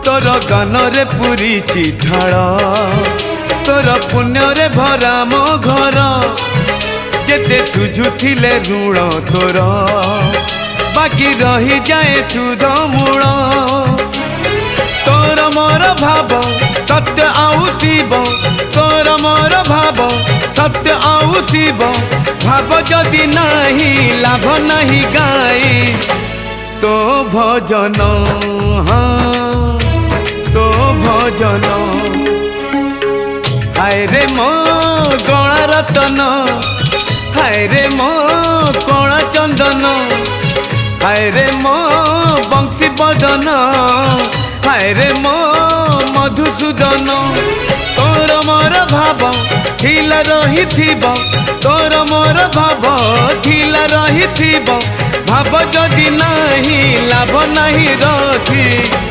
तोर गान रे पूरी ढाल तोर पुण्य रे भरा मो घर जेते सुझुथिले ऋण तोर बाकी रही जाए सुध मूल तोर मोर भाव सत्य आउ शिव तोर मोर भाव सत्य आउ शिव भाव जदि नहीं लाभ नहीं गाई तो भजन हाँ तो भजन हाय रे मो गणा रतन हाय रे मो कणा चंदन हाय रे मो बंशी बदन हाय रे मो मधुसूदन तोर मोर भाव ढिला रही तोर मोर भाव ढिला रही भाव जदि नहीं लाभ नहीं रथी